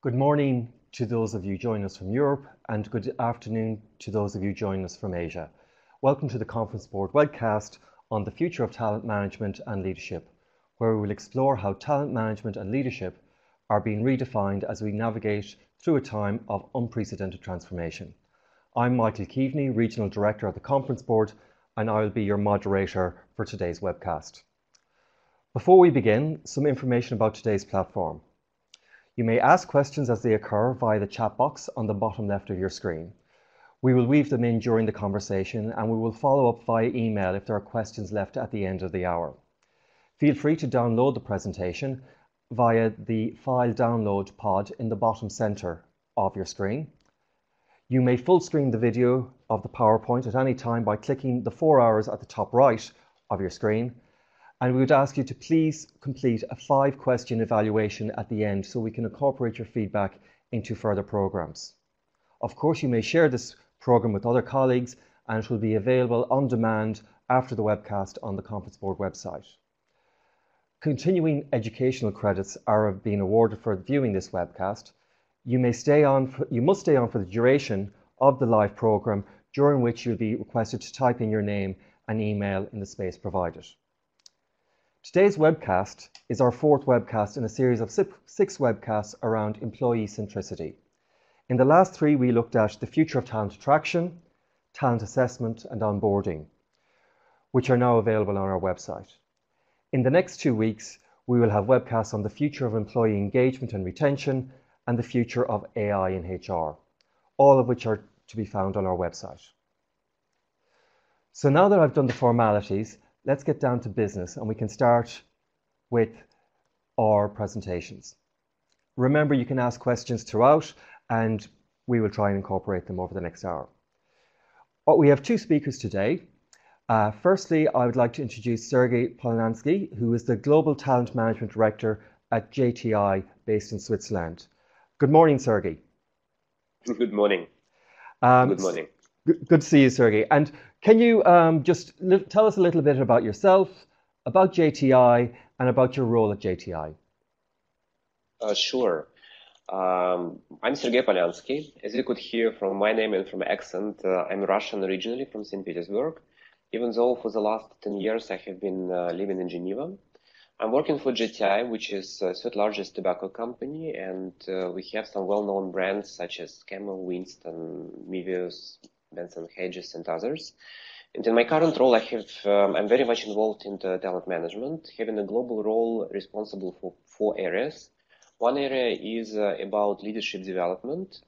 Good morning to those of you joining us from Europe, and good afternoon to those of you joining us from Asia. Welcome to the Conference Board webcast on the future of talent management and leadership, where we will explore how talent management and leadership are being redefined as we navigate through a time of unprecedented transformation. I'm Michael Keaveney, Regional Director of the Conference Board, and I will be your moderator for today's webcast. Before we begin, some information about today's platform. You may ask questions as they occur via the chat box on the bottom left of your screen. We will weave them in during the conversation, and we will follow up via email if there are questions left at the end of the hour. Feel free to download the presentation via the file download pod in the bottom center of your screen. You may full screen the video of the PowerPoint at any time by clicking the 4 arrows at the top right of your screen. And we would ask you to please complete a 5-question evaluation at the end so we can incorporate your feedback into further programs. Of course, you may share this program with other colleagues, and it will be available on demand after the webcast on the Conference Board website. Continuing educational credits are being awarded for viewing this webcast. You must stay on for the duration of the live program, during which you'll be requested to type in your name and email in the space provided. Today's webcast is our 4th webcast in a series of 6 webcasts around employee centricity. In the last 3, we looked at the future of talent attraction, talent assessment, and onboarding, which are now available on our website. In the next 2 weeks, we will have webcasts on the future of employee engagement and retention and the future of AI in HR, all of which are to be found on our website. So now that I've done the formalities, let's get down to business, and we can start with our presentations. Remember, you can ask questions throughout, and we will try and incorporate them over the next hour. But we have 2 speakers today. Firstly, I would like to introduce Sergey Polyansky, who is the Global Talent Management Director at JTI, based in Switzerland. Good morning, Sergey. Good morning. Good morning. Good to see you, Sergey. And can you just tell us a little bit about yourself, about JTI, and about your role at JTI? Sure. I'm Sergey Polyansky. As you could hear from my name and from accent, I'm Russian originally from St. Petersburg, even though for the last 10 years I have been living in Geneva. I'm working for JTI, which is the 3rd largest tobacco company, and we have some well-known brands such as Camel, Winston, Mevius, Benson Hedges, and others. And in my current role, I'm very much involved in the talent management, having a global role responsible for 4 areas. One area is about leadership development,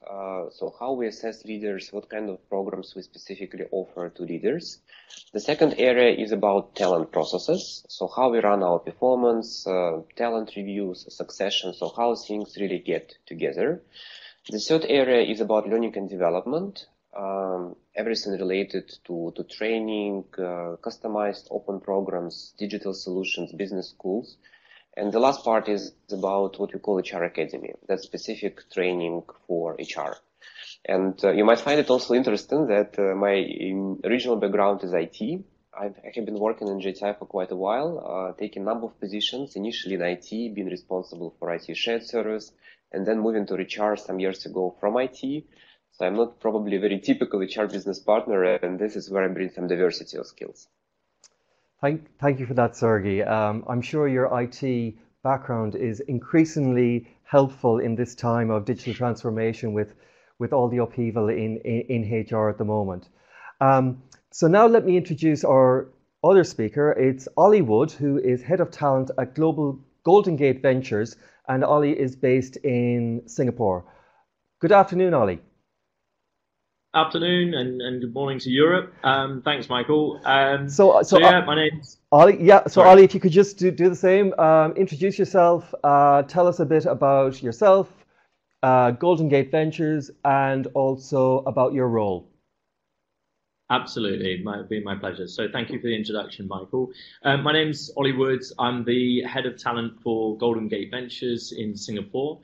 so how we assess leaders, what kind of programs we specifically offer to leaders. The second area is about talent processes, so how we run our performance, talent reviews, succession, so how things really get together. The third area is about learning and development, everything related to training, customized open programs, digital solutions, business schools. And the last part is about what we call HR Academy, that's specific training for HR. And you might find it also interesting that my original background is IT. I have been working in JTI for quite a while, taking a number of positions, initially in IT, being responsible for IT shared service, and then moving to HR some years ago from IT. So I'm not probably a very typical HR business partner, and this is where I bring some diversity of skills. Thank you for that, Sergey. I'm sure your IT background is increasingly helpful in this time of digital transformation with all the upheaval in HR at the moment. So now let me introduce our other speaker. It's Ollie Woods, who is Head of Talent at Global Golden Gate Ventures, and Ollie is based in Singapore. Good afternoon, Ollie. Afternoon and good morning to Europe. Thanks, Michael. My name's Ollie. Yeah, so Sorry. Ollie, if you could just do the same, introduce yourself, tell us a bit about yourself, Golden Gate Ventures, and also about your role. Absolutely, it might be my pleasure. So thank you for the introduction, Michael. My name's Ollie Woods. I'm the head of talent for Golden Gate Ventures in Singapore.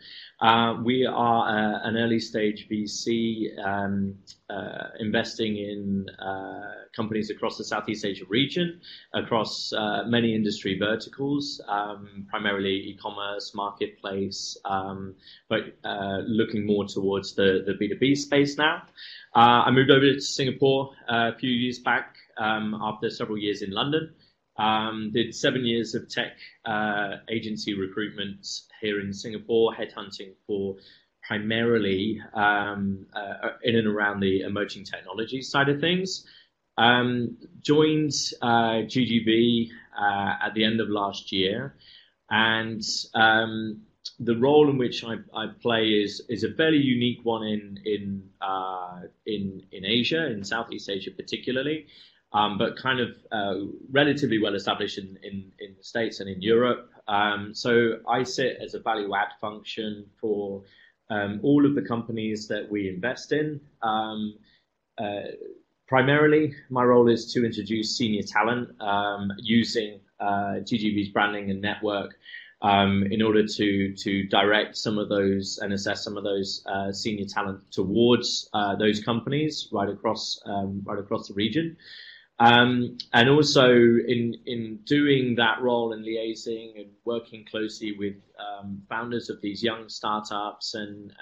We are an early stage VC investing in companies across the Southeast Asia region, across many industry verticals, primarily e-commerce, marketplace, but looking more towards the B2B space now. I moved over to Singapore a few years back after several years in London. Did 7 years of tech agency recruitment here in Singapore, headhunting for primarily in and around the emerging technology side of things. Joined GGV at the end of last year, and the role in which I play is a fairly unique one in Asia, in Southeast Asia particularly, but kind of relatively well established in the States and in Europe. So I sit as a value add function for all of the companies that we invest in. Primarily, my role is to introduce senior talent using GGV's branding and network in order to direct some of those and assess some of those senior talent towards those companies right across the region. And also in doing that role and liaising and working closely with founders of these young startups and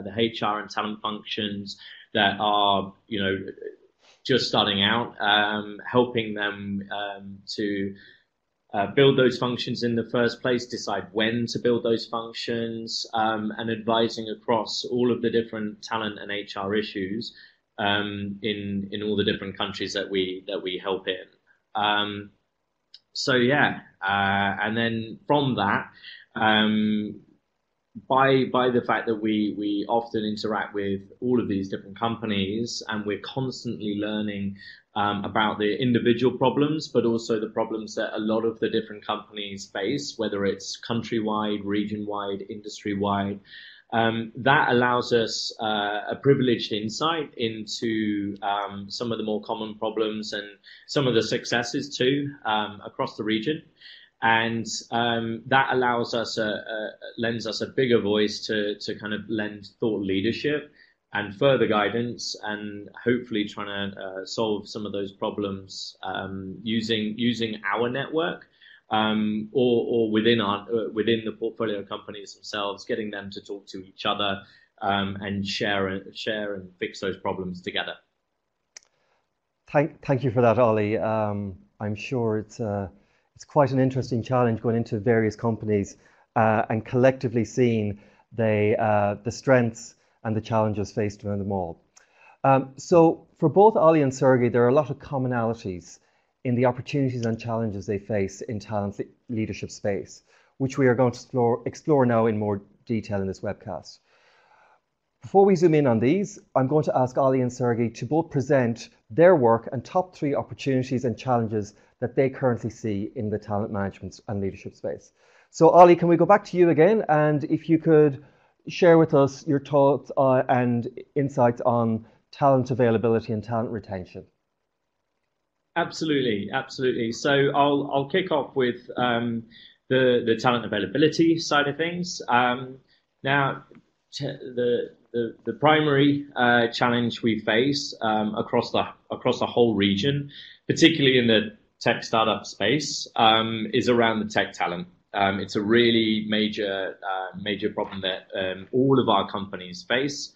the HR and talent functions that are, you know, just starting out, helping them to build those functions in the first place, decide when to build those functions, and advising across all of the different talent and HR issues in all the different countries that we help in. So yeah, and then from that, by the fact that we often interact with all of these different companies, and we're constantly learning about the individual problems, but also the problems that a lot of the different companies face, whether it's countrywide, region-wide, industry-wide. That allows us a privileged insight into some of the more common problems and some of the successes too across the region. And that allows us, lends us a bigger voice to kind of lend thought leadership and further guidance, and hopefully trying to solve some of those problems using our network, or within the portfolio companies themselves, getting them to talk to each other and share and fix those problems together. Thank you for that, Ollie. I'm sure it's quite an interesting challenge going into various companies and collectively seeing the strengths and the challenges faced around them all. So for both Ollie and Sergey, there are a lot of commonalities in the opportunities and challenges they face in talent leadership space, which we are going to explore now in more detail in this webcast. Before we zoom in on these, I'm going to ask Ollie and Sergey to both present their work and top 3 opportunities and challenges that they currently see in the talent management and leadership space. So Ollie, can we go back to you again? And if you could share with us your thoughts and insights on talent availability and talent retention. Absolutely. So I'll kick off with the talent availability side of things. Now, the primary challenge we face across the whole region, particularly in the tech startup space, is around the tech talent. It's a really major problem that all of our companies face.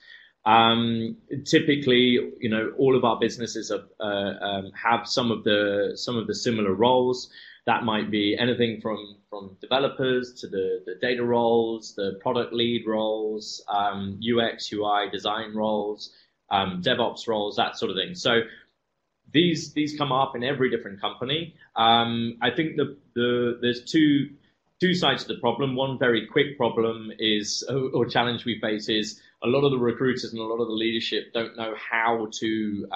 Typically, you know, all of our businesses have some of the similar roles. That might be anything from developers to the data roles, the product lead roles, UX, UI design roles, DevOps roles, that sort of thing. So these come up in every different company. I think there's two sides to the problem. One very quick problem is, or challenge we face, is a lot of the recruiters and a lot of the leadership don't know how to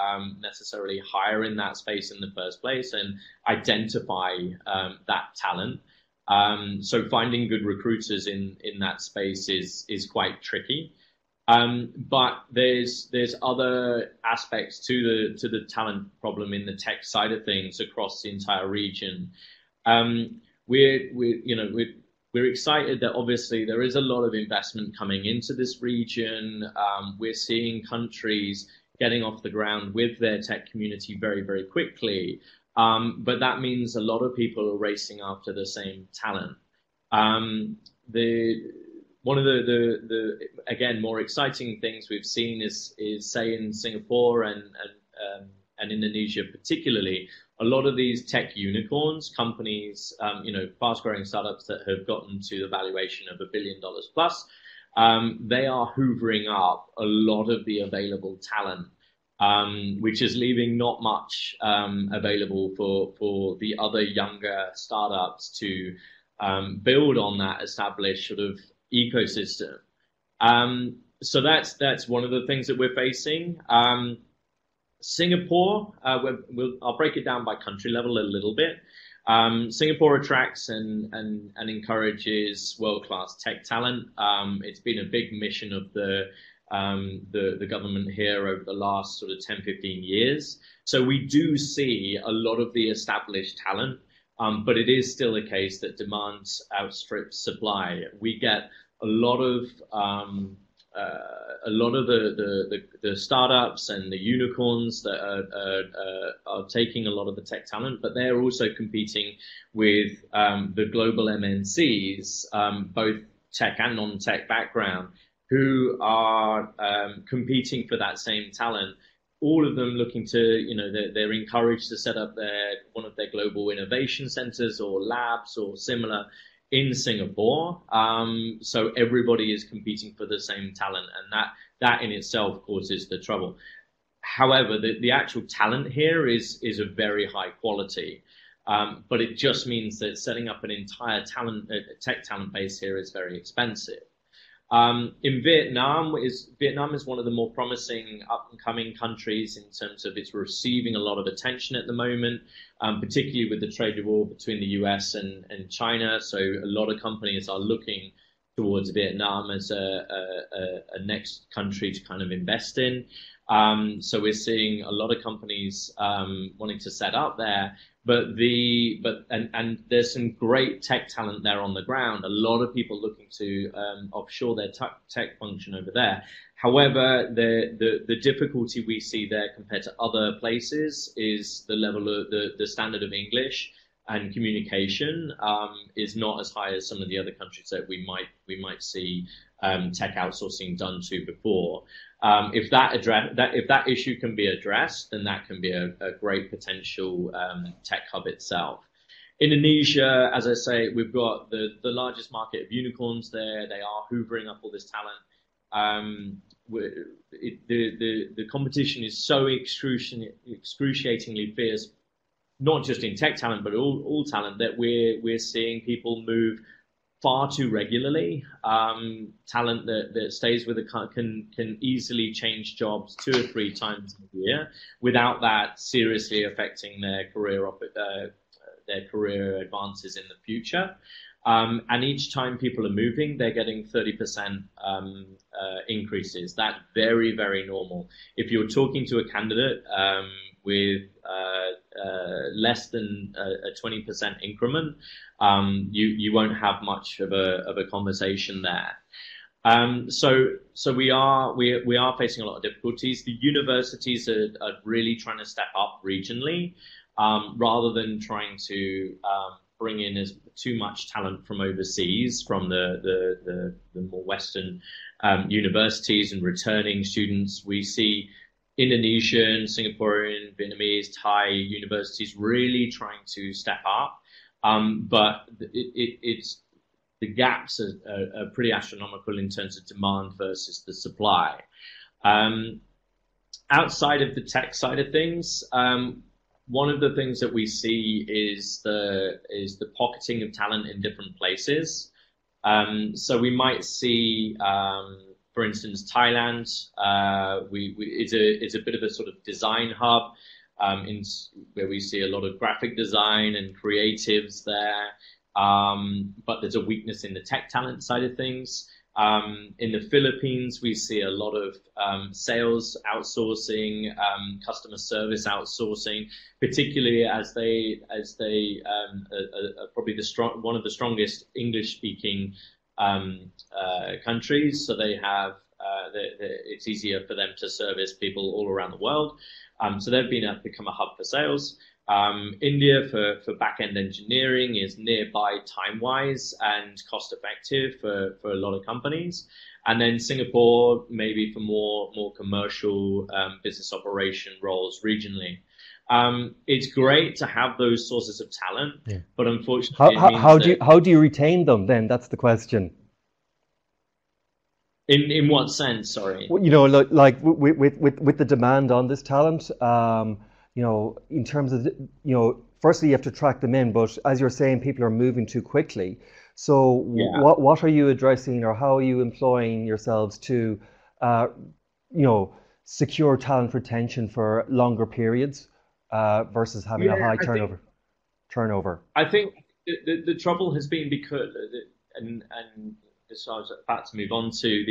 necessarily hire in that space in the first place and identify that talent. So finding good recruiters in that space is quite tricky. But there's other aspects to the talent problem in the tech side of things across the entire region. We're excited that obviously there is a lot of investment coming into this region. We're seeing countries getting off the ground with their tech community very, very quickly. But that means a lot of people are racing after the same talent. One of the again more exciting things we've seen is say in Singapore and Indonesia particularly, a lot of these tech unicorns, companies, fast-growing startups that have gotten to the valuation of $1 billion plus, they are hoovering up a lot of the available talent, which is leaving not much available for the other younger startups to build on that established sort of ecosystem. So that's one of the things that we're facing. Singapore, I'll break it down by country level a little bit. Singapore attracts and encourages world-class tech talent. It's been a big mission of the government here over the last sort of 10, 15 years. So we do see a lot of the established talent, but it is still a case that demand outstrips supply. We get a lot of the startups and the unicorns that are taking a lot of the tech talent, but they're also competing with the global MNCs, both tech and non-tech background, who are competing for that same talent. All of them looking to, they're encouraged to set up one of their global innovation centers or labs or similar in Singapore. So everybody is competing for the same talent, and that in itself causes the trouble. However, the actual talent here is of very high quality. But it just means that setting up an entire tech talent base here is very expensive. In Vietnam is one of the more promising up-and-coming countries in terms of it's receiving a lot of attention at the moment, particularly with the trade war between the US and China. So a lot of companies are looking towards Vietnam as a next country to kind of invest in. So we're seeing a lot of companies wanting to set up there. But there's some great tech talent there on the ground. A lot of people looking to offshore their tech function over there. However, the difficulty we see there compared to other places is the level of the standard of English and communication is not as high as some of the other countries that we might see tech outsourcing done to before. If that issue can be addressed, then that can be a great potential tech hub itself. Indonesia, as I say, we've got the largest market of unicorns there. They are hoovering up all this talent. The competition is so excruciatingly fierce, not just in tech talent, but all talent, that we're seeing people move far too regularly. Talent that stays with can easily change jobs 2 or 3 times a year without that seriously affecting their career advances in the future. And each time people are moving, they're getting 30% increases. That's very, very normal. If you're talking to a candidate with less than a 20% increment, you won't have much of a conversation there. So we are facing a lot of difficulties. The universities are really trying to step up regionally, rather than trying to bring in too much talent from overseas, from the more Western universities and returning students. We see Indonesian, Singaporean, Vietnamese, Thai universities really trying to step up, but the gaps are pretty astronomical in terms of demand versus the supply. Outside of the tech side of things, one of the things that we see is the pocketing of talent in different places. So we might see, for instance, Thailand. It's a bit of a sort of design hub, where we see a lot of graphic design and creatives there. But there's a weakness in the tech talent side of things. In the Philippines, we see a lot of sales outsourcing, customer service outsourcing, particularly as they are probably one of the strongest English-speaking countries. So they have it's easier for them to service people all around the world. So they've become a hub for sales. India for back-end engineering is nearby time-wise and cost-effective for a lot of companies. And then Singapore, maybe for more commercial business operation roles regionally. It's great to have those sources of talent, but unfortunately, how do you retain them then? That's the question. In what sense? Sorry. Well, you know, like with the demand on this talent, you know, in terms of, you know, firstly you have to track them in, but as you're saying, people are moving too quickly. So what are you addressing, or how are you employing yourselves to, you know, secure talent retention for longer periods versus having a high turnover? I think the trouble has been because, and so I was about to move on to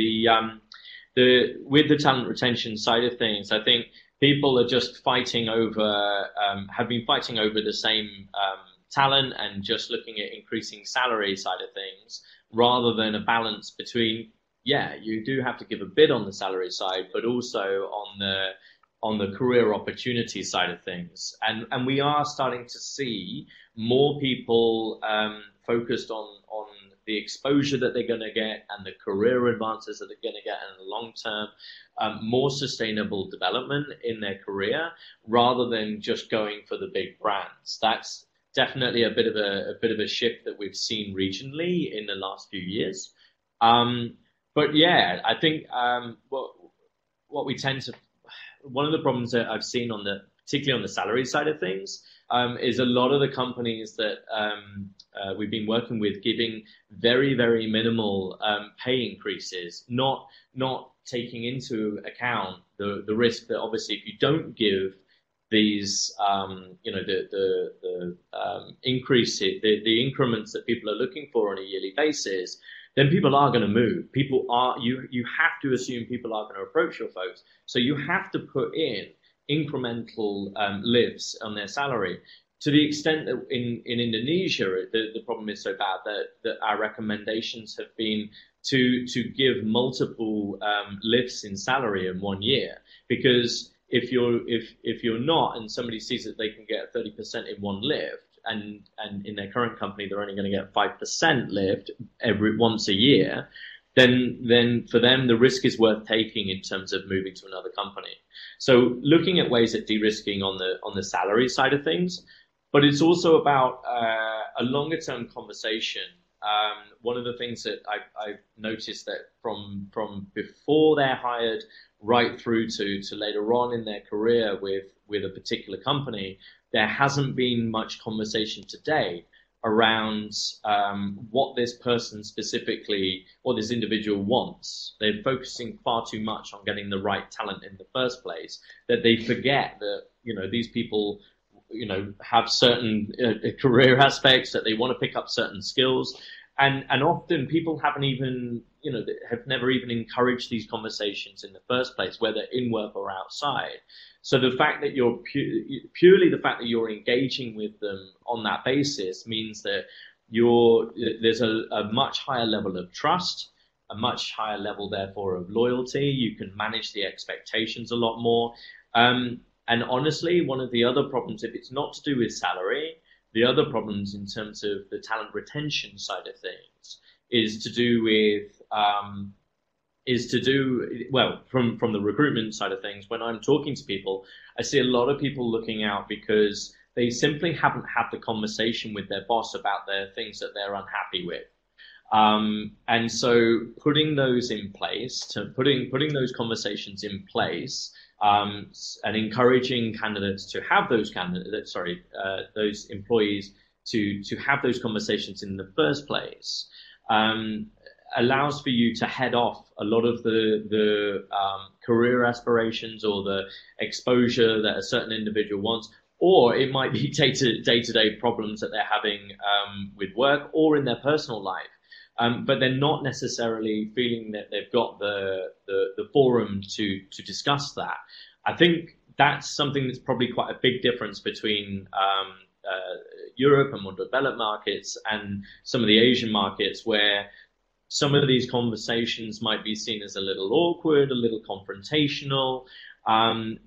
with the talent retention side of things. I think people are just fighting over, have been fighting over the same talent and just looking at increasing salary side of things, rather than a balance between, you do have to give a bit on the salary side, but also on the career opportunity side of things. And we are starting to see more people focused on the exposure that they're going to get and the career advances that they're going to get in the long term, more sustainable development in their career, rather than just going for the big brands. That's definitely a bit of a shift that we've seen regionally in the last few years. But yeah, I think what we tend to, one of the problems that I've seen particularly on the salary side of things, is a lot of the companies that we've been working with giving very, very minimal pay increases, not taking into account the risk that obviously if you don't give these, you know, the increases, the increments that people are looking for on a yearly basis, then people are going to move. You have to assume people are going to approach your folks. So you have to put in incremental lifts on their salary, to the extent that in Indonesia the problem is so bad that our recommendations have been to give multiple lifts in salary in 1 year, because if you're not, and somebody sees that they can get 30% in one lift, and in their current company they're only going to get 5% lift once a year, then for them the risk is worth taking in terms of moving to another company. So looking at ways at de-risking on the salary side of things, but it's also about a longer term conversation. One of the things that I've noticed that from before they're hired right through to later on in their career with a particular company, there hasn't been much conversation today around what this person specifically, or this individual wants. They're focusing far too much on getting the right talent in the first place, that they forget that, you know, these people, you know, have certain career aspects, that they want to pick up certain skills. And often people haven't even, you know, have never even encouraged these conversations in the first place, whether in work or outside. So the fact that you're purely the fact that you're engaging with them on that basis means that there's a much higher level of trust, a much higher level, therefore, of loyalty. You can manage the expectations a lot more. And honestly, one of the other problems, if it's not to do with salary, the other problems in terms of the talent retention side of things is to do with well, from the recruitment side of things. When I'm talking to people, I see a lot of people looking out because they simply haven't had the conversation with their boss about their things that they're unhappy with. And so putting those in place, putting those conversations in place, and encouraging candidates to have those those employees to have those conversations in the first place, allows for you to head off a lot of the career aspirations or the exposure that a certain individual wants, or it might be day-to-day problems that they're having with work or in their personal life. but they're not necessarily feeling that they've got the forum to discuss that. I think that's something that's probably quite a big difference between Europe and more developed markets and some of the Asian markets, where some of these conversations might be seen as a little awkward, a little confrontational, and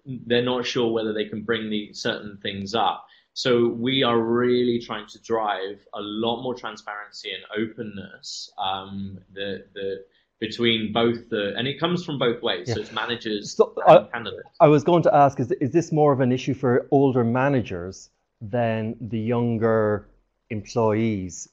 they're not sure whether they can bring the certain things up. So we are really trying to drive a lot more transparency and openness between both and it comes from both ways. Yeah. So it's managers and candidates. I was going to ask, is this more of an issue for older managers than the younger employees?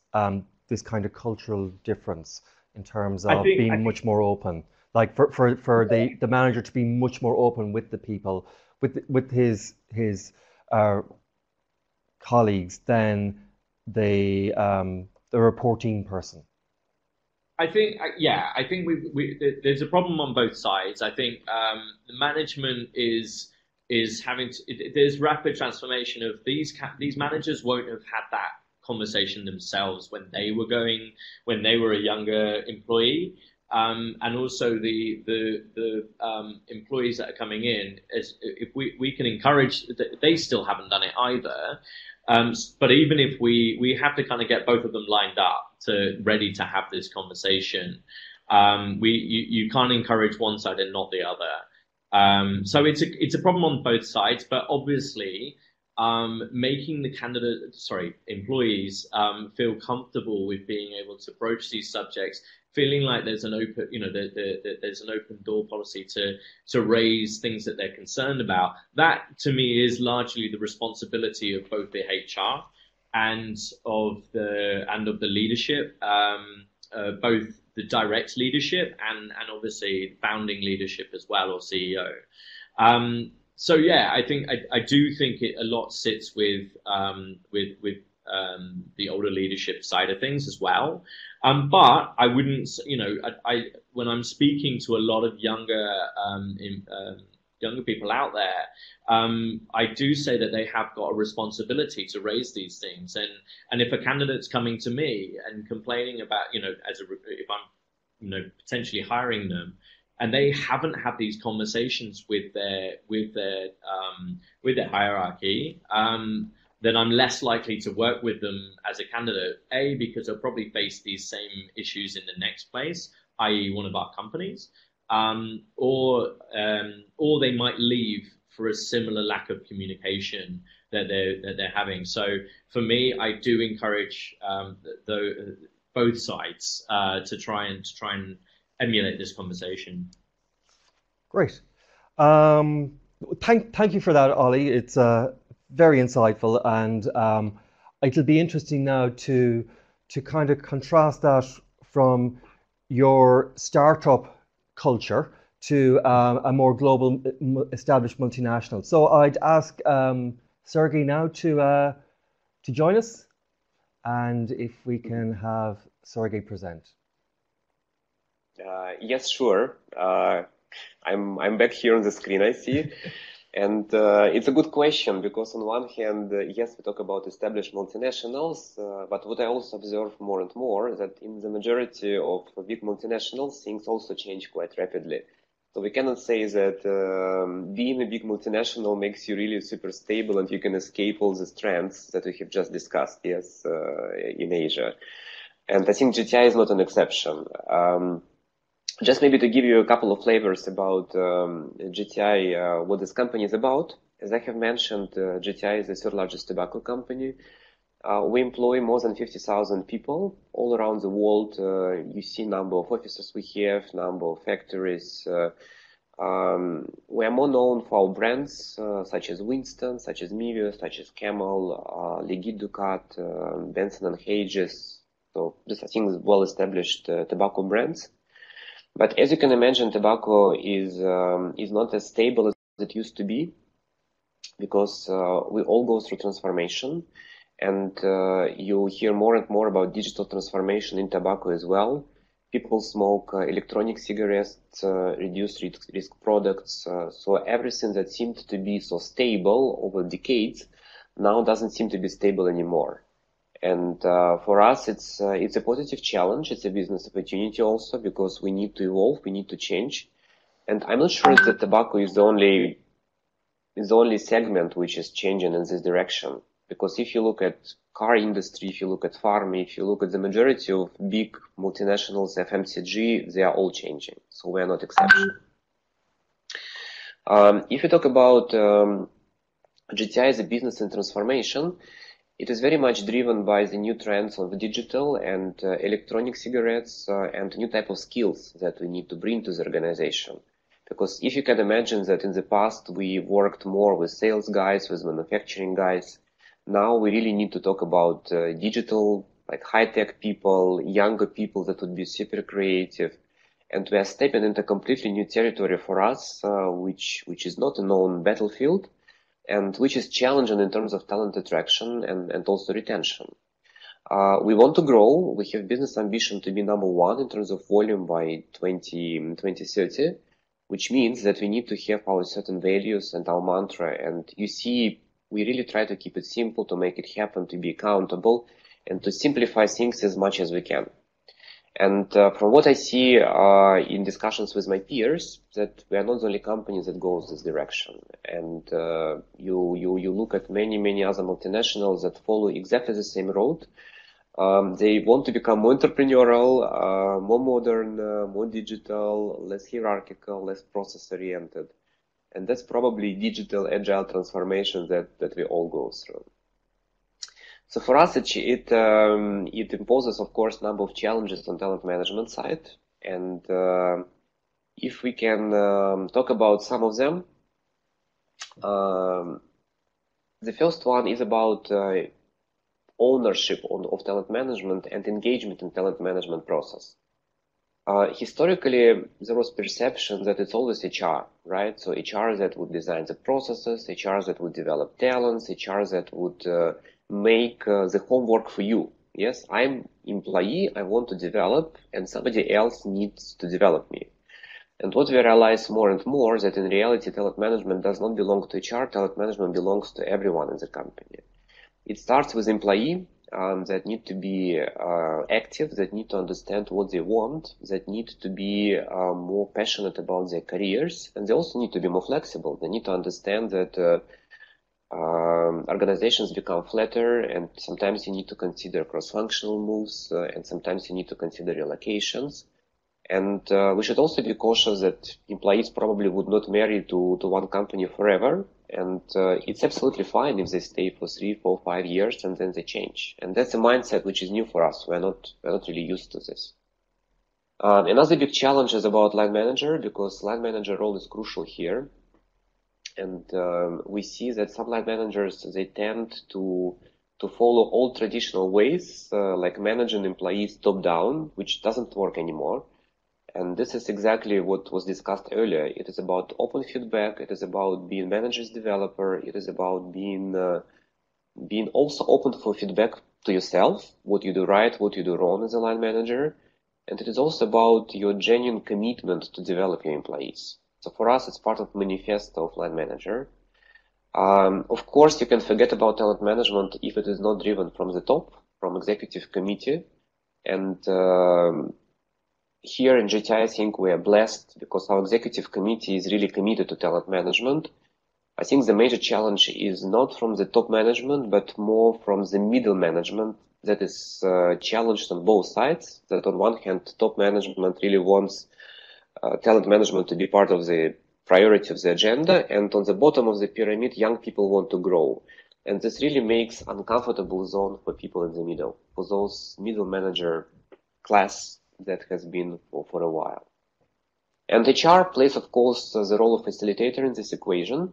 This kind of cultural difference in terms of being much more open, like for the manager to be much more open with the people, with his colleagues than the reporting person. I think there's a problem on both sides. I think the management is having to, there's rapid transformation of these managers won't have had that conversation themselves when they were a younger employee, and also the employees that are coming in, if we can encourage, they still haven't done it either. But even if we have to kind of get both of them lined up ready to have this conversation, you can't encourage one side and not the other. So it's a problem on both sides, but obviously making the employees feel comfortable with being able to broach these subjects, feeling like there's an open, there's an open door policy to raise things that they're concerned about. That to me is largely the responsibility of both the HR and of the leadership, both the direct leadership and obviously founding leadership as well, or CEO. So yeah, I do think a lot sits with the older leadership side of things as well. But I wouldn't, when I'm speaking to a lot of younger people out there, I do say that they have got a responsibility to raise these things. And if a candidate's coming to me and complaining about, if I'm, potentially hiring them, and they haven't had these conversations with their hierarchy, then I'm less likely to work with them as a candidate. A, because they'll probably face these same issues in the next place, i.e. one of our companies, or they might leave for a similar lack of communication that they're having. So for me, I do encourage both sides to try and emulate this conversation. Great. Thank you for that, Ollie. It's very insightful, and it'll be interesting now to kind of contrast that from your startup culture to a more global established multinational. So I'd ask Sergey now to join us, and if we can have Sergey present. Yes, sure. I'm back here on the screen, I see. And it's a good question, because on one hand, yes, we talk about established multinationals, but what I also observe more and more is that in the majority of big multinationals, things also change quite rapidly. So we cannot say that being a big multinational makes you really super stable and you can escape all the trends that we have just discussed, yes, in Asia. And I think GTI is not an exception. Just maybe to give you a couple of flavors about GTI, what this company is about. As I have mentioned, GTI is the third largest tobacco company. We employ more than 50,000 people all around the world. You see number of offices we have, number of factories. We are more known for our brands such as Winston, such as Mivio, such as Camel, Liquid Ducat, Benson & Hedges. So these are things well-established tobacco brands. But as you can imagine, tobacco is not as stable as it used to be, because we all go through transformation, and you hear more and more about digital transformation in tobacco as well. People smoke electronic cigarettes, reduced risk products. So everything that seemed to be so stable over decades now doesn't seem to be stable anymore. And for us, it's a positive challenge. It's a business opportunity also because we need to evolve, we need to change. And I'm not sure that tobacco is the only segment which is changing in this direction. Because if you look at car industry, if you look at pharma, if you look at the majority of big multinationals, FMCG, they are all changing. So we are not exception. If you talk about GTI as a business in transformation, it is very much driven by the new trends of digital and electronic cigarettes and new type of skills that we need to bring to the organization. Because if you can imagine that in the past we worked more with sales guys, with manufacturing guys, now we really need to talk about digital, like high-tech people, younger people that would be super creative. And we are stepping into completely new territory for us, which is not a known battlefield, and which is challenging in terms of talent attraction and also retention. We want to grow. We have business ambition to be number one in terms of volume by 2030, which means that we need to have our certain values and our mantra. And you see, we really try to keep it simple, to make it happen, to be accountable, and to simplify things as much as we can. And from what I see in discussions with my peers, that we are not the only company that goes this direction. And you look at many other multinationals that follow exactly the same road. They want to become more entrepreneurial, more modern, more digital, less hierarchical, less process-oriented. And that's probably digital agile transformation that we all go through. So for us, it imposes, of course, a number of challenges on talent management side. And if we can talk about some of them, the first one is about ownership of talent management and engagement in talent management process. Historically, there was perception that it's always HR, right? So HR that would design the processes, HR that would develop talents, HR that would make the homework for you. Yes, I'm employee, I want to develop, and somebody else needs to develop me. And what we realize more and more that in reality, talent management does not belong to HR, talent management belongs to everyone in the company. It starts with employee that need to be active, that need to understand what they want, that need to be more passionate about their careers, and they also need to be more flexible. They need to understand that organizations become flatter, and sometimes you need to consider cross-functional moves, and sometimes you need to consider relocations. And we should also be cautious that employees probably would not marry to one company forever. And it's absolutely fine if they stay for 3, 4, 5 years and then they change. And that's a mindset which is new for us. We're not really used to this. Another big challenge is about line manager, because line manager role is crucial here. And we see that some line managers, they tend to follow old traditional ways, like managing employees top down, which doesn't work anymore. And this is exactly what was discussed earlier. It is about open feedback. It is about being manager's developer. It is about being also open for feedback to yourself, what you do right, what you do wrong as a line manager. And it is also about your genuine commitment to develop your employees. So for us, it's part of manifesto of line manager. Of course, you can forget about talent management if it is not driven from the top, from executive committee. And here in GTI, I think we are blessed because our executive committee is really committed to talent management. I think the major challenge is not from the top management, but more from the middle management that is challenged on both sides. That on one hand, top management really wants talent management to be part of the priority of the agenda. And on the bottom of the pyramid, young people want to grow. And this really makes uncomfortable zone for people in the middle, for those middle manager class that has been for a while. And HR plays, of course, the role of facilitator in this equation.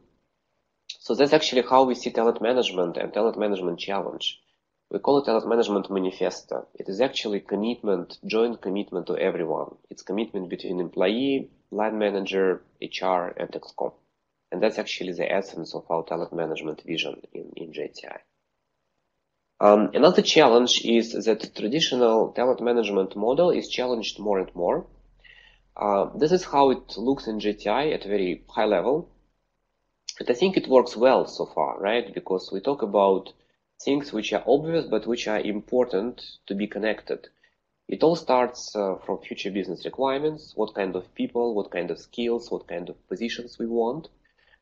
So that's actually how we see talent management and talent management challenge. We call it talent management manifesto. It is actually commitment, joint commitment to everyone. It's commitment between employee, line manager, HR, and ExCom. And that's actually the essence of our talent management vision in JTI. Another challenge is that the traditional talent management model is challenged more and more. This is how it looks in JTI at a very high level. And I think it works well so far, right? Because we talk about things which are obvious but which are important to be connected. It all starts from future business requirements, what kind of people, what kind of skills, what kind of positions we want.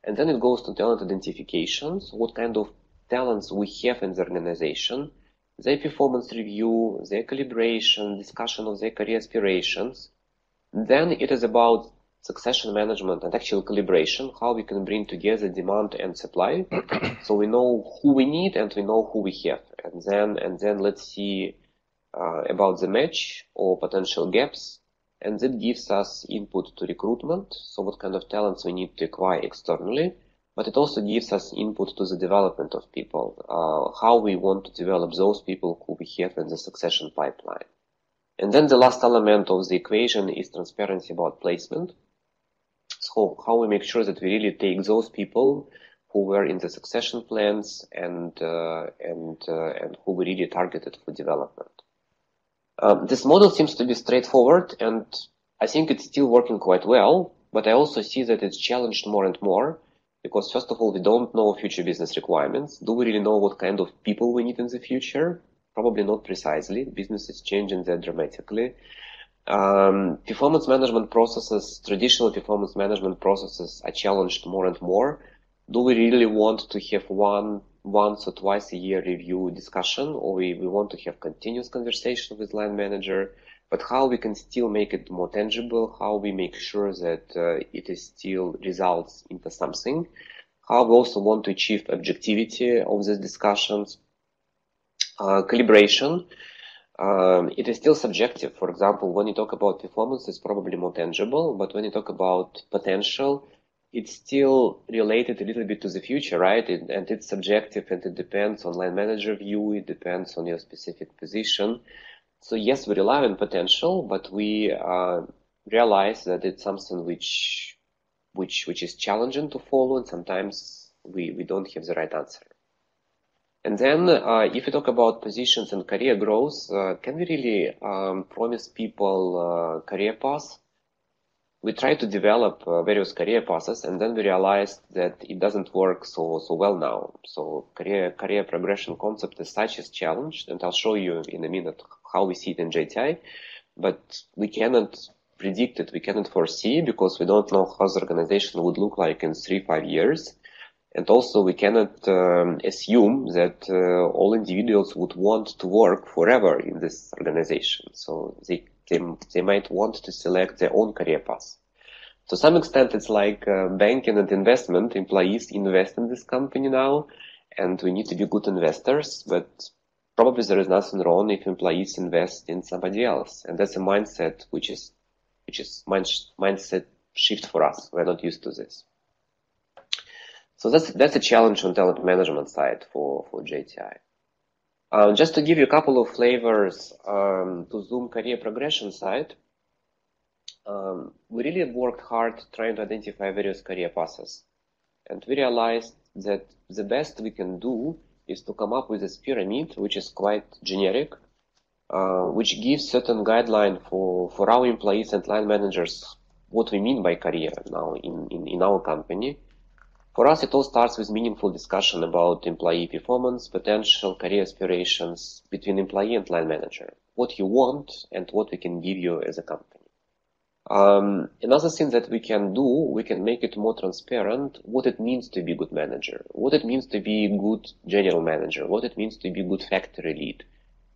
And then it goes to talent identifications, what kind of talents we have in the organization, their performance review, their calibration, discussion of their career aspirations. Then it is about succession management and actual calibration, how we can bring together demand and supply. So we know who we need and we know who we have. And then let's see about the match or potential gaps, and that gives us input to recruitment, so what kind of talents we need to acquire externally, but it also gives us input to the development of people, how we want to develop those people who we have in the succession pipeline. And then the last element of the equation is transparency about placement. So how we make sure that we really take those people who were in the succession plans and who we really targeted for development. This model seems to be straightforward, and I think it's still working quite well, but I also see that it's challenged more and more, because first of all, we don't know future business requirements. Do we really know what kind of people we need in the future? Probably not precisely. Business is changing that dramatically. Performance management processes, traditional performance management processes are challenged more and more. Do we really want to have once or twice a year review discussion, or we want to have continuous conversation with line manager, but how we can still make it more tangible, how we make sure that it is still results into something, how we also want to achieve objectivity of these discussions, calibration. It is still subjective. For example, when you talk about performance, it's probably more tangible, but when you talk about potential, it's still related a little bit to the future, right? And it's subjective, and it depends on line manager view. It depends on your specific position. So yes, we rely on potential, but we realize that it's something which is challenging to follow, and sometimes we don't have the right answer. And then if we talk about positions and career growth, can we really promise people career paths? We try to develop various career paths, and then we realized that it doesn't work so well now. So career progression concept as such is challenged, and I'll show you in a minute how we see it in JTI, but we cannot predict it, we cannot foresee, because we don't know how the organization would look like in 3-5 years. And also we cannot assume that all individuals would want to work forever in this organization. So they might want to select their own career path. To some extent, it's like banking and investment. Employees invest in this company now, and we need to be good investors, but probably there is nothing wrong if employees invest in somebody else. And that's a mindset which is mindset shift for us. We're not used to this. So that's a challenge on talent management side for JTI. Just to give you a couple of flavors to Zoom career progression side, we really worked hard trying to identify various career paths. And we realized that the best we can do is to come up with this pyramid, which is quite generic, which gives certain guideline for our employees and line managers what we mean by career now in our company. For us, it all starts with meaningful discussion about employee performance, potential, career aspirations between employee and line manager, what you want and what we can give you as a company. Another thing that we can do, we can make it more transparent what it means to be a good manager, what it means to be a good general manager, what it means to be a good factory lead,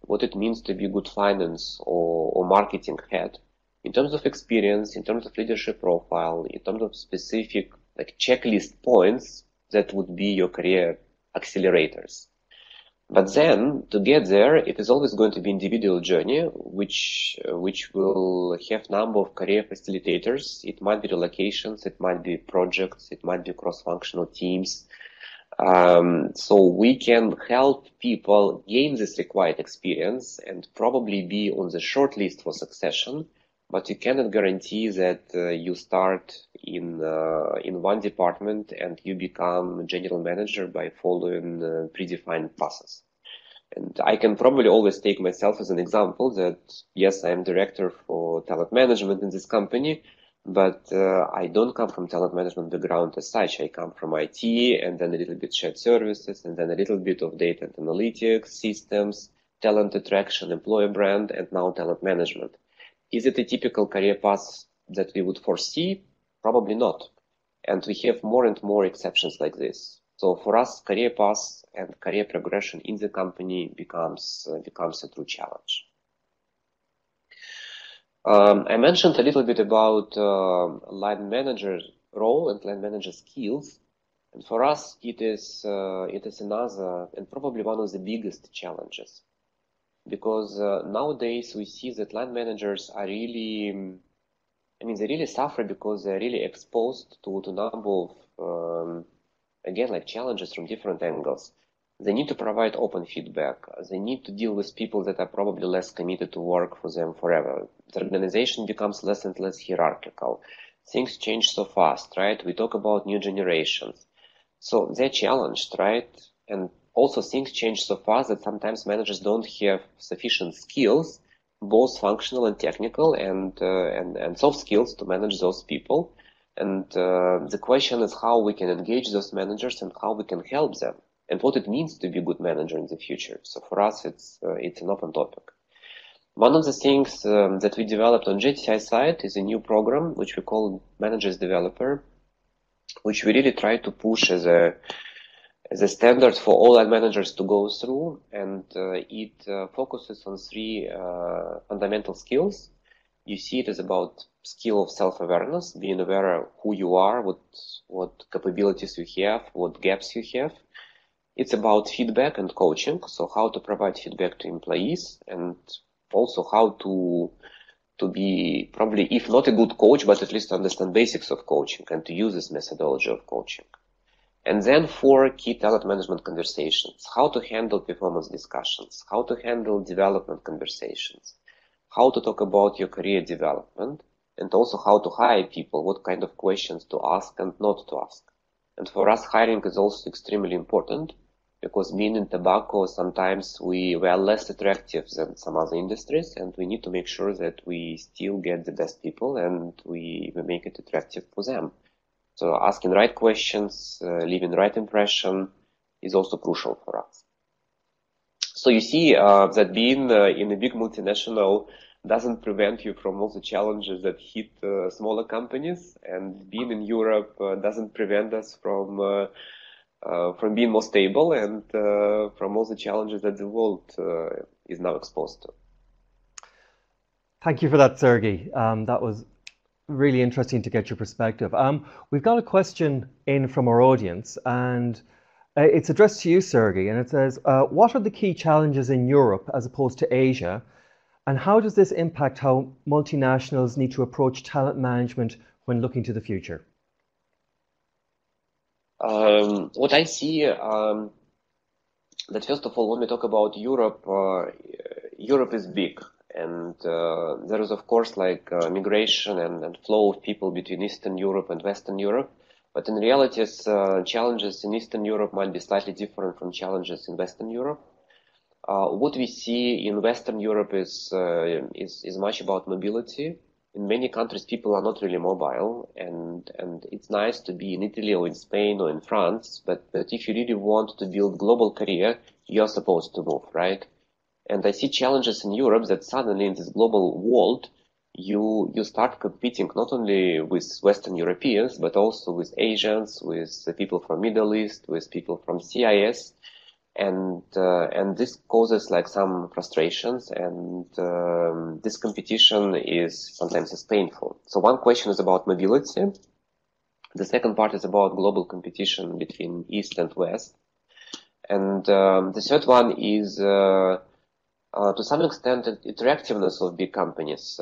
what it means to be a good finance or marketing head, in terms of experience, in terms of leadership profile, in terms of specific like checklist points that would be your career accelerators. But then to get there, it is always going to be individual journey, which will have number of career facilitators. It might be relocations, it might be projects, it might be cross-functional teams. So we can help people gain this required experience and probably be on the short list for succession. But you cannot guarantee that you start in one department and you become general manager by following predefined paths. And I can probably always take myself as an example that, yes, I am director for talent management in this company, but I don't come from talent management background as such. I come from IT, and then a little bit shared services, and then a little bit of data and analytics, systems, talent attraction, employer brand, and now talent management. Is it a typical career path that we would foresee? Probably not. And we have more and more exceptions like this. So for us, career path and career progression in the company becomes a true challenge. I mentioned a little bit about line manager role and line manager skills, and for us it is another and probably one of the biggest challenges, because nowadays we see that line managers are really, they really suffer because they're really exposed to a number of again, like challenges from different angles. They need to provide open feedback. They need to deal with people that are probably less committed to work for them forever. The organization becomes less and less hierarchical. Things change so fast, right? We talk about new generations. So they're challenged, right? And also things change so fast that sometimes managers don't have sufficient skills, both functional and technical, and soft skills to manage those people. And the question is how we can engage those managers and how we can help them, and what it means to be a good manager in the future. So for us, it's an open topic. One of the things that we developed on JTI side is a new program, which we call Managers Developer, which we really try to push as a standard for all line managers to go through. And it focuses on three fundamental skills. You see it as about skill of self-awareness, being aware of who you are, what capabilities you have, what gaps you have. It's about feedback and coaching, so how to provide feedback to employees, and also how to be probably, if not a good coach, but at least understand basics of coaching and to use this methodology of coaching. And then 4 key talent management conversations: how to handle performance discussions, how to handle development conversations, how to talk about your career development, and also how to hire people, what kind of questions to ask and not to ask. And for us, hiring is also extremely important, because being in tobacco, sometimes we are less attractive than some other industries, and we need to make sure that we still get the best people and we make it attractive for them. So asking right questions, leaving the right impression is also crucial for us. So you see that being in a big multinational doesn't prevent you from all the challenges that hit smaller companies, and being in Europe doesn't prevent us from being more stable and from all the challenges that the world is now exposed to. Thank you for that, Sergey. That was really interesting to get your perspective. We've got a question in from our audience, and it's addressed to you, Sergey, and it says, what are the key challenges in Europe as opposed to Asia, and how does this impact how multinationals need to approach talent management when looking to the future? What I see, that first of all, when we talk about Europe, Europe is big, and there is, of course, like migration and flow of people between Eastern Europe and Western Europe. But in reality, challenges in Eastern Europe might be slightly different from challenges in Western Europe. What we see in Western Europe is much about mobility. In many countries, people are not really mobile, and it's nice to be in Italy or in Spain or in France, but if you really want to build global career, you're supposed to move, right? And I see challenges in Europe that suddenly in this global world, you start competing not only with Western Europeans, but also with Asians, with the people from Middle East, with people from CIS. And this causes like some frustrations, and this competition is sometimes painful. So one question is about mobility. The second part is about global competition between East and West. And the third one is, to some extent, attractiveness of big companies.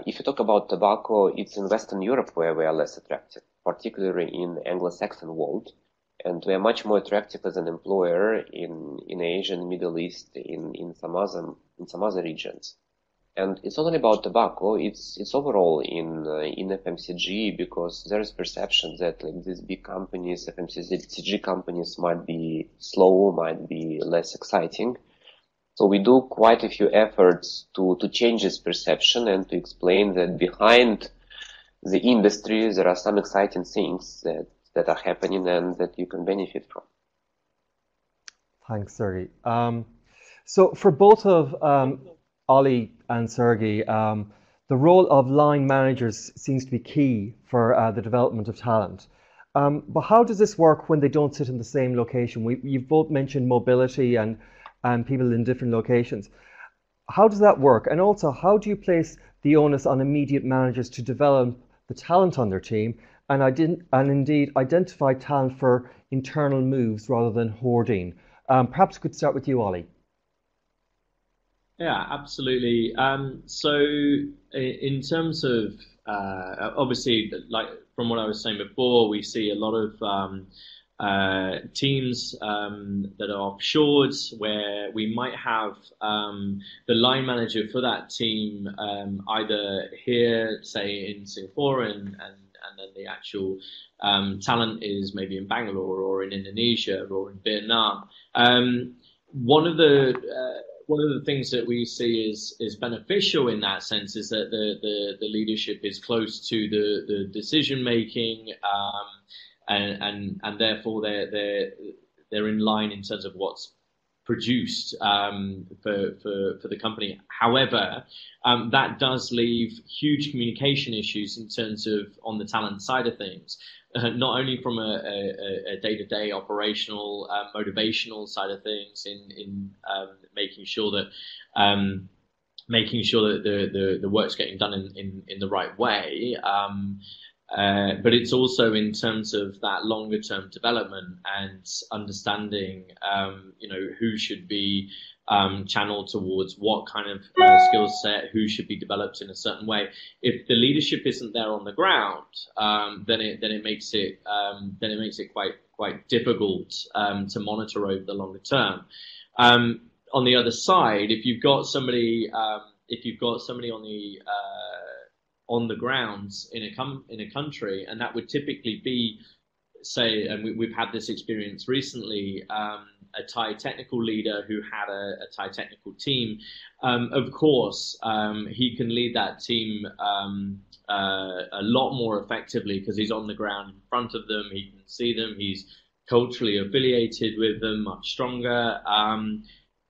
If you talk about tobacco, it's in Western Europe where we are less attractive, particularly in Anglo-Saxon world. And we are much more attractive as an employer in Asia and Middle East, in some other regions. And it's not only about tobacco; it's overall in FMCG, because there is perception that like these big companies, FMCG companies, might be slow, might be less exciting. So we do quite a few efforts to change this perception and to explain that behind the industry, there are some exciting things that are happening and that you can benefit from. Thanks, Sergey. So for both of Ollie and Sergey, the role of line managers seems to be key for the development of talent. But how does this work when they don't sit in the same location? You've both mentioned mobility and people in different locations. How does that work? And also, how do you place the onus on immediate managers to develop the talent on their team and indeed identify talent for internal moves rather than hoarding? Perhaps we could start with you, Ollie. Yeah, absolutely. So in terms of obviously, like from what I was saying before, we see a lot of teams that are offshored where we might have the line manager for that team either here, say in Singapore, and then the actual talent is maybe in Bangalore or in Indonesia or in Vietnam. One of the things that we see is beneficial in that sense is that the leadership is close to the decision making, and therefore they're in line in terms of what's produced for the company. However, that does leave huge communication issues in terms of on the talent side of things. Not only from a day-to-day operational, motivational side of things, in making sure that the work's getting done in the right way, but it's also in terms of that longer-term development and understanding, who should be channeled towards what kind of skill set, who should be developed in a certain way. If the leadership isn't there on the ground, then it makes it quite difficult to monitor over the longer term. On the other side, if you've got somebody on the grounds in a country, and that would typically be, say, and we've had this experience recently, a Thai technical leader who had a Thai technical team. Of course, he can lead that team a lot more effectively because he's on the ground in front of them. He can see them. He's culturally affiliated with them much stronger.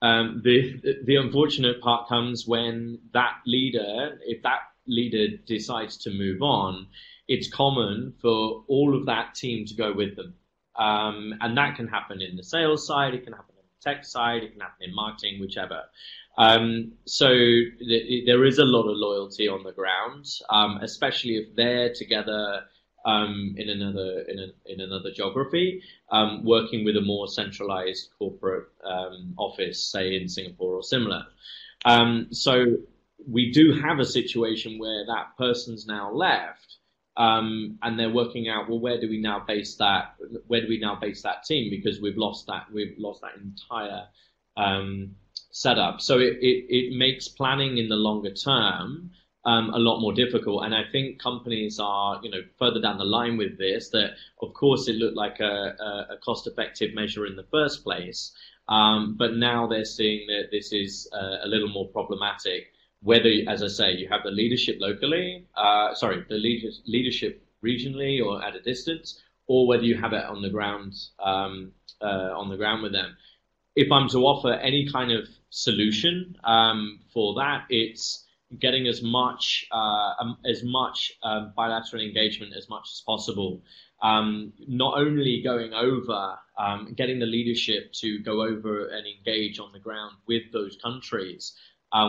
The unfortunate part comes when if that leader decides to move on, it's common for all of that team to go with them. And that can happen in the sales side, it can happen on the tech side, it can happen in marketing, whichever. So there is a lot of loyalty on the ground, especially if they're together in another geography, working with a more centralized corporate office, say in Singapore or similar. So we do have a situation where that person's now left, and they're working out, well, where do we now base that team, because we've lost that entire setup. So it makes planning in the longer term a lot more difficult. And I think companies are, further down the line with this, that of course it looked like a cost-effective measure in the first place, but now they're seeing that this is a little more problematic. Whether, as I say, you have the leadership locally, the leadership regionally or at a distance, or whether you have it on the ground with them. If I'm to offer any kind of solution for that, it's getting as much bilateral engagement as much as possible. Not only going over, getting the leadership to go over and engage on the ground with those countries,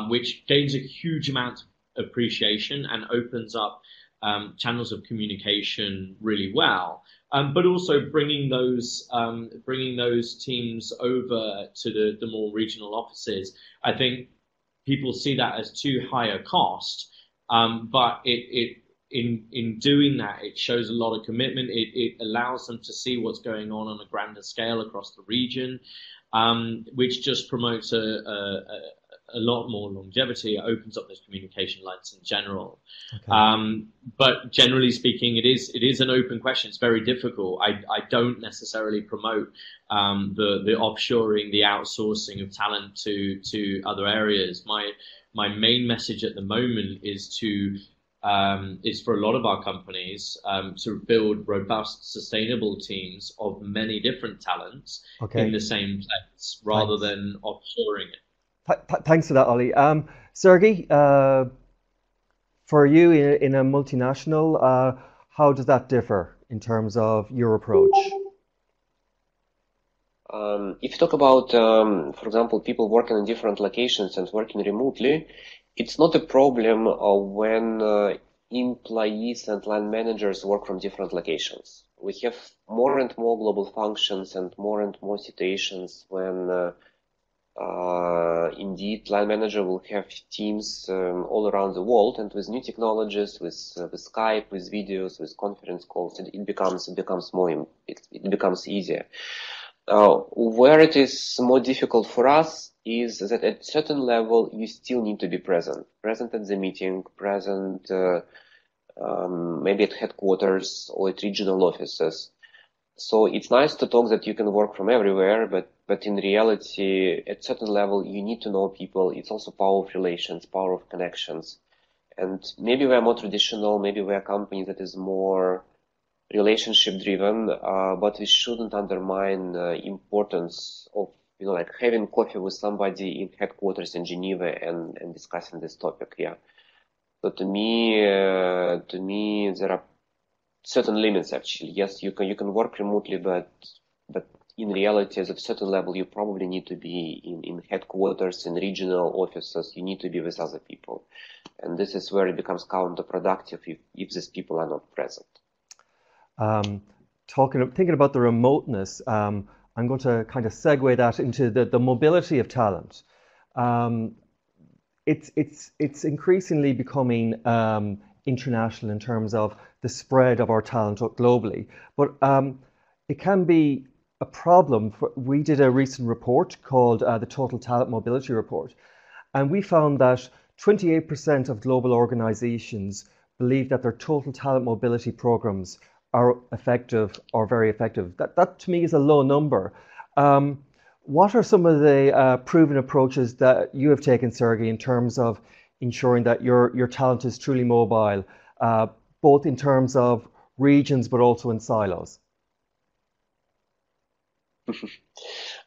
which gains a huge amount of appreciation and opens up channels of communication really well. But also bringing those teams over to the more regional offices. I think people see that as too high a cost, but in doing that, it shows a lot of commitment. It allows them to see what's going on a grander scale across the region, which just promotes a lot more longevity. It opens up those communication lines in general. Okay. But generally speaking, it is an open question. It's very difficult. I don't necessarily promote the offshoring, the outsourcing of talent to other areas. My main message at the moment is to is for a lot of our companies to build robust, sustainable teams of many different talents in the same place rather than offshoring it. Thanks for that, Ollie. Sergey, for you in a multinational, how does that differ in terms of your approach? If you talk about, for example, people working in different locations and working remotely, it's not a problem when employees and line managers work from different locations. We have more and more global functions and more situations when indeed line manager will have teams all around the world, and with new technologies, with Skype, with videos, with conference calls, it becomes easier. Where it is more difficult for us is that at a certain level you still need to be present at the meeting, present maybe at headquarters or at regional offices. So it's nice to talk that you can work from everywhere, but in reality, at certain level, you need to know people. It's also power of relations, power of connections. And maybe we're more traditional, maybe we're a company that is more relationship driven, but we shouldn't undermine the importance of, like having coffee with somebody in headquarters in Geneva and discussing this topic. Yeah. So to me, there are certain limits actually. Yes, you can work remotely, but in reality, at a certain level, you probably need to be in headquarters, in regional offices. You need to be with other people, and this is where it becomes counterproductive if these people are not present. Thinking about the remoteness, I'm going to kind of segue that into the mobility of talent. It's increasingly becoming international in terms of the spread of our talent globally, but it can be a problem. We did a recent report called the Total Talent Mobility Report, and we found that 28% of global organizations believe that their total talent mobility programs are effective or very effective. That to me is a low number. What are some of the proven approaches that you have taken, Sergey, in terms of ensuring that your talent is truly mobile, both in terms of regions but also in silos?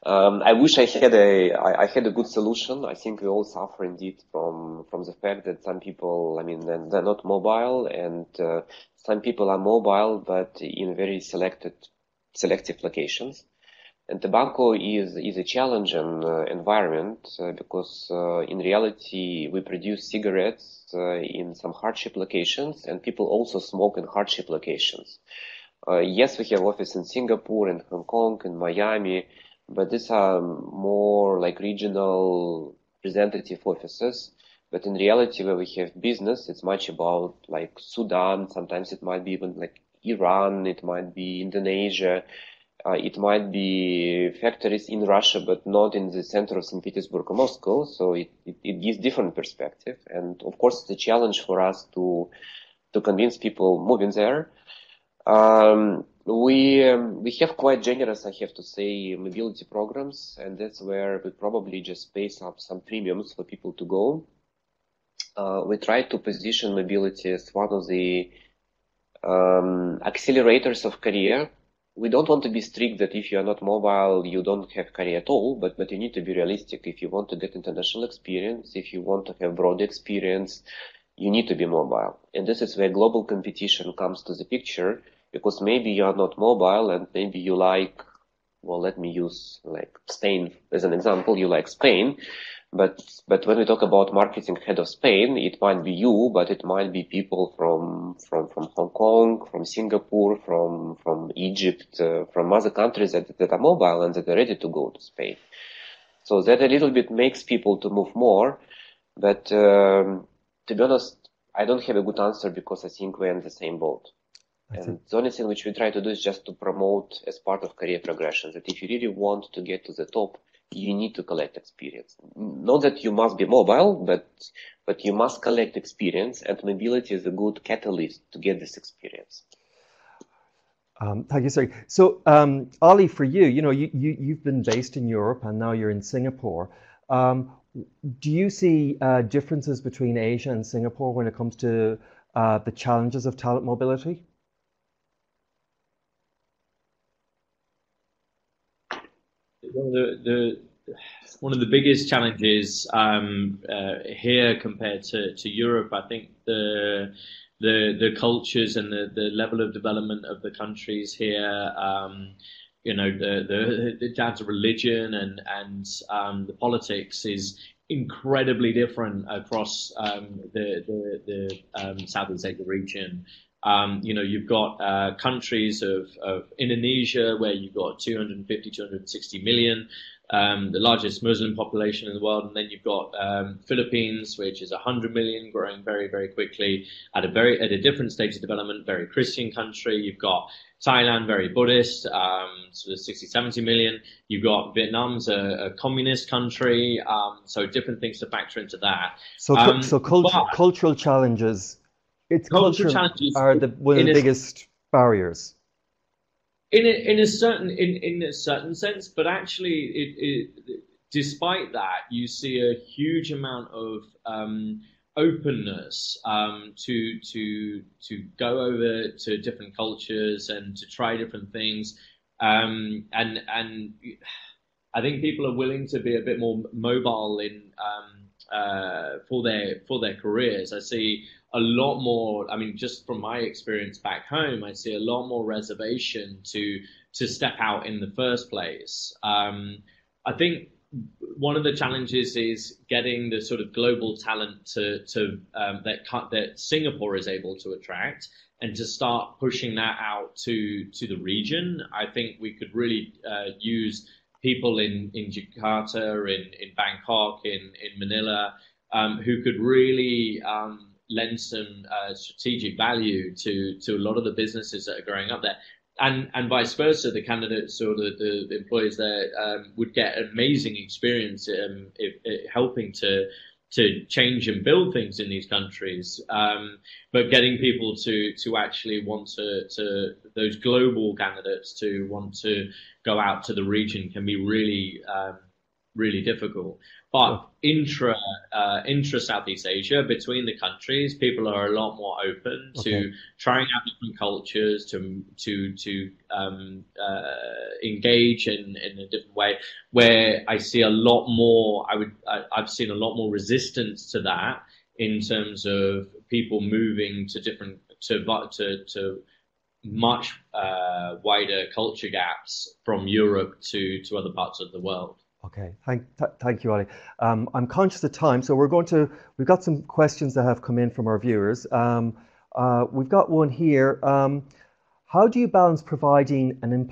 I wish I had a good solution. I think we all suffer indeed from the fact that some people, they're not mobile, and some people are mobile but in very selective locations. And tobacco is a challenging environment because in reality we produce cigarettes in some hardship locations, and people also smoke in hardship locations. Yes, we have office in Singapore, in Hong Kong, in Miami, but these are more like regional representative offices. But in reality, where we have business, it's much about like Sudan. Sometimes it might be even like Iran. It might be Indonesia. It might be factories in Russia, but not in the center of St. Petersburg or Moscow. So it gives different perspective. And of course, it's a challenge for us to convince people moving there. We have quite generous, I have to say, mobility programs, and that's where we probably just pay some premiums for people to go. We try to position mobility as one of the accelerators of career. We don't want to be strict that if you are not mobile, you don't have career at all, but you need to be realistic. If you want to get international experience, if you want to have broad experience, you need to be mobile. And this is where global competition comes to the picture, because maybe you are not mobile and maybe you like, well, let me use like Spain as an example. You like Spain, but when we talk about marketing head of Spain, it might be you, but it might be people from Hong Kong, from Singapore, from Egypt, from other countries that are mobile and that are ready to go to Spain. So that a little bit makes people to move more, but to be honest, I don't have a good answer because I think we're in the same boat. And the only thing which we try to do is just to promote as part of career progression, that if you really want to get to the top, you need to collect experience. Not that you must be mobile, but you must collect experience, and mobility is a good catalyst to get this experience. Thank you, Sergey. So, Ollie, for you, you've been based in Europe and now you're in Singapore. Do you see differences between Asia and Singapore when it comes to the challenges of talent mobility? One of the biggest challenges here compared to Europe, I think the cultures and the level of development of the countries here, the down to religion and the politics is incredibly different across the Southeast Asia region. You've got countries of Indonesia where you've got 250, 260 million, the largest Muslim population in the world, and then you've got Philippines, which is 100 million, growing very, very quickly at a different stage of development, very Christian country. You've got Thailand, very Buddhist, sort of 60, 70 million. You've got Vietnam's a communist country, so different things to factor into that. Cultural challenges. Cultural challenges are one of the biggest barriers. In a certain sense, but actually, despite that, you see a huge amount of openness to go over to different cultures and to try different things, and I think people are willing to be a bit more mobile for their careers. I see a lot more, I mean, just from my experience back home, I see a lot more reservation to step out in the first place. I think one of the challenges is getting the sort of global talent that Singapore is able to attract, and to start pushing that out to the region. I think we could really use people in Jakarta, in Bangkok, in Manila, who could really lend some strategic value to a lot of the businesses that are growing up there, and vice versa. The candidates or the employees there would get amazing experience helping to change and build things in these countries, but getting people to actually want to those global candidates to want to go out to the region can be really difficult. But intra Southeast Asia, between the countries, people are a lot more open to trying out different cultures, to engage in a different way. Where I see a lot more, I've seen a lot more resistance to that in terms of people moving to much wider culture gaps from Europe to other parts of the world. Okay, thank you, Ollie. I'm conscious of time, so we've got some questions that have come in from our viewers. We've got one here. How do you balance providing an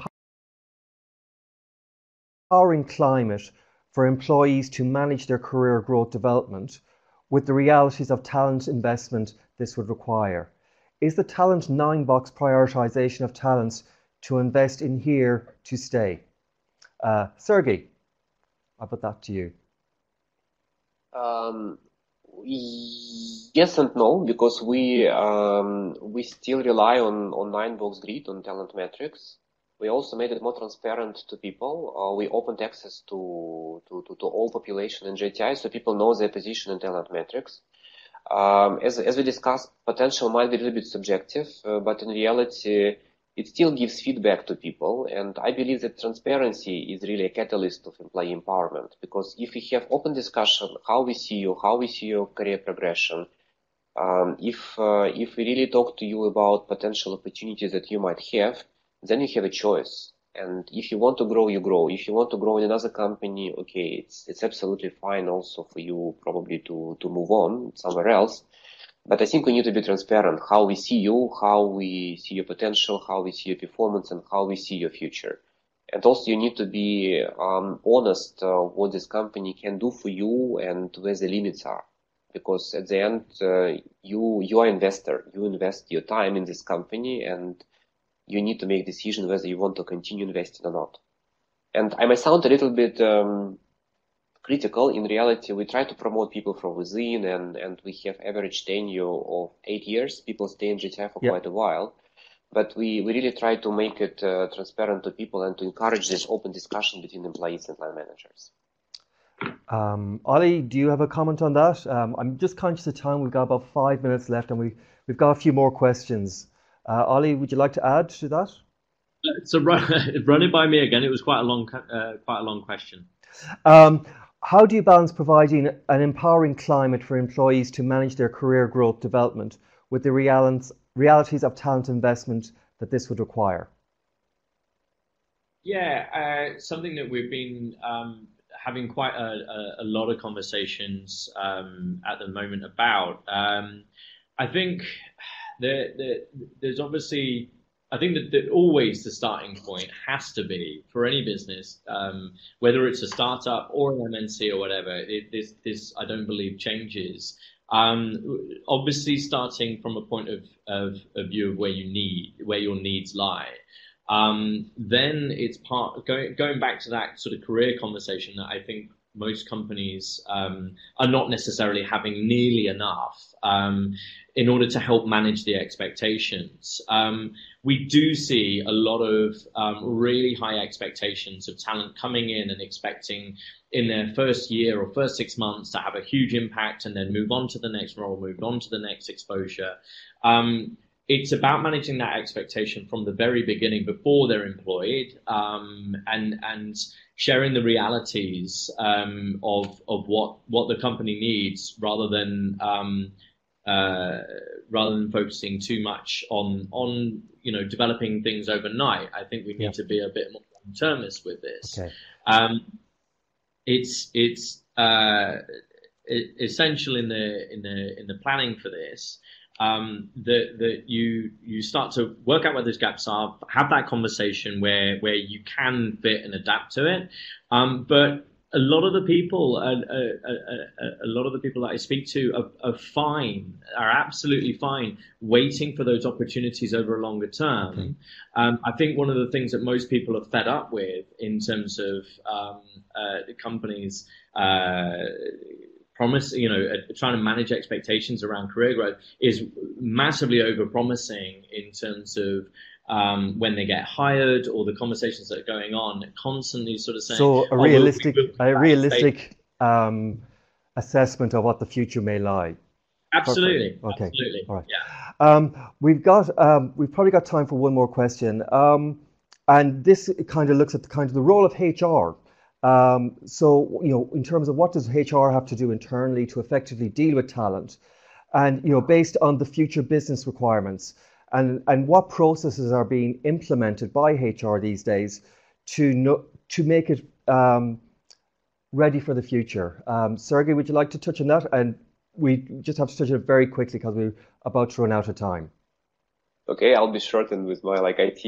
empowering climate for employees to manage their career growth development with the realities of talent investment this would require? Is the talent 9-box prioritization of talents to invest in here to stay? Sergey, I'll put that to you. Yes and no, because we still rely on 9-box grid, on talent metrics. We also made it more transparent to people. We opened access to all population in JTI, so people know their position in talent metrics. As we discussed, potential might be a little bit subjective, but in reality, it still gives feedback to people. And I believe that transparency is really a catalyst of employee empowerment, because if we have open discussion, how we see your career progression, if we really talk to you about potential opportunities that you might have, then you have a choice. And if you want to grow, you grow. If you want to grow in another company, okay, it's absolutely fine also for you probably to move on somewhere else. But I think we need to be transparent, how we see you, how we see your potential, how we see your performance, and how we see your future. And also you need to be honest what this company can do for you and where the limits are. Because at the end, you are an investor. You invest your time in this company, and you need to make a decision whether you want to continue investing or not. And I might sound a little bit critical. In reality, we try to promote people from within, and we have average tenure of 8 years. People stay in JTI for quite a while. But we really try to make it transparent to people and to encourage this open discussion between employees and line managers. Ollie, do you have a comment on that? I'm just conscious of time. We've got about 5 minutes left, and we've got a few more questions. Ollie, would you like to add to that? So run it by me again. It was quite a long question. Um, how do you balance providing an empowering climate for employees to manage their career growth development with the realities of talent investment that this would require? Yeah, something that we've been having quite a lot of conversations at the moment about. I think there's obviously, I think that always the starting point has to be for any business, whether it's a startup or an MNC or whatever. This I don't believe changes. Obviously, starting from a point of view of where your needs lie. Then it's going back to that sort of career conversation that I think most companies are not necessarily having nearly enough in order to help manage the expectations. We do see a lot of really high expectations of talent coming in and expecting in their first year or first 6 months to have a huge impact and then move on to the next role, move on to the next exposure. It's about managing that expectation from the very beginning before they're employed, and sharing the realities of what the company needs rather than focusing too much on developing things overnight. I think we need to be a bit more long-termist with this. Okay. It's essential in the planning for this. That you start to work out where those gaps are, have that conversation where you can fit and adapt to it. But a lot of the people, that I speak to are absolutely fine waiting for those opportunities over a longer term. Okay. I think one of the things that most people are fed up with in terms of the companies trying to manage expectations around career growth is massively over-promising in terms of when they get hired or the conversations that are going on, constantly sort of saying. So a realistic assessment of what the future may lie. Absolutely. Perfect. Okay. Absolutely. All right. Yeah. We've probably got time for one more question, and this kind of looks at the role of HR. So, in terms of what does HR have to do internally to effectively deal with talent, and, based on the future business requirements, and what processes are being implemented by HR these days to make it ready for the future. Sergey, would you like to touch on that? And we just have to touch it very quickly because we're about to run out of time. Okay, I'll be shortened with my IT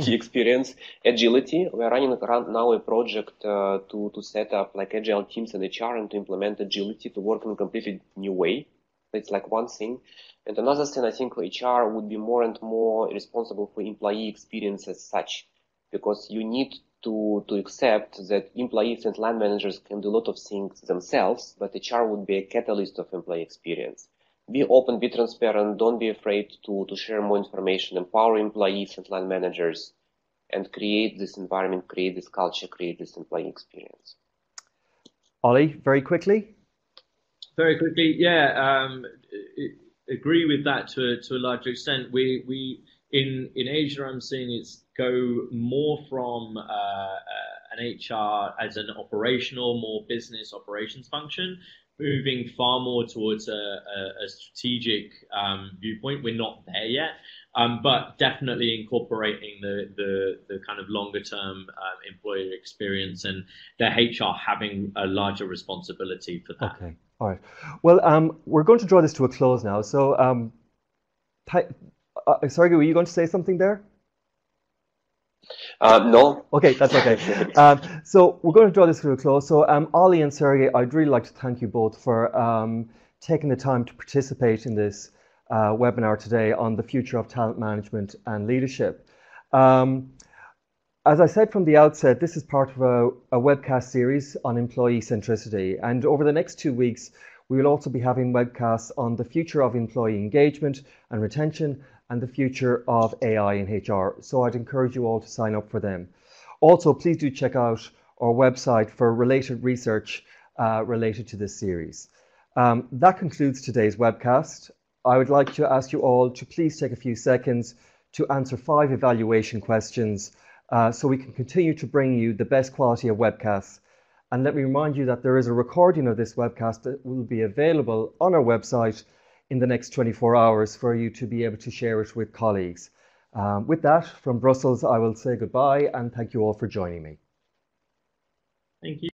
experience. Agility. We're running now a project to set up agile teams in HR and to implement agility to work in a completely new way. It's one thing. And another thing, I think HR would be more and more responsible for employee experience as such, because you need to accept that employees and line managers can do a lot of things themselves, but HR would be a catalyst of employee experience. Be open, be transparent, don't be afraid to share more information, empower employees and line managers, and create this environment, create this culture, create this employee experience. Ollie, very quickly? Very quickly, yeah. Agree with that to a large extent. We in Asia, I'm seeing it's go more from an HR as an operational, more business operations function, moving far more towards a strategic viewpoint. We're not there yet, but definitely incorporating the kind of longer term employer experience and the HR having a larger responsibility for that. Okay, all right. Well, we're going to draw this to a close now. So, Sergey, were you going to say something there? No. Okay, that's okay. So we're going to draw this to a close. So Ollie and Sergey, I'd really like to thank you both for taking the time to participate in this webinar today on the future of talent management and leadership. As I said from the outset, this is part of a webcast series on employee centricity. And over the next 2 weeks, we will also be having webcasts on the future of employee engagement and retention and the future of AI in HR. So I'd encourage you all to sign up for them. Also, please do check out our website for related research related to this series. That concludes today's webcast. I would like to ask you all to please take a few seconds to answer 5 evaluation questions so we can continue to bring you the best quality of webcasts. And let me remind you that there is a recording of this webcast that will be available on our website in the next 24 hours for you to be able to share it with colleagues. With that, from Brussels, I will say goodbye and thank you all for joining me. Thank you.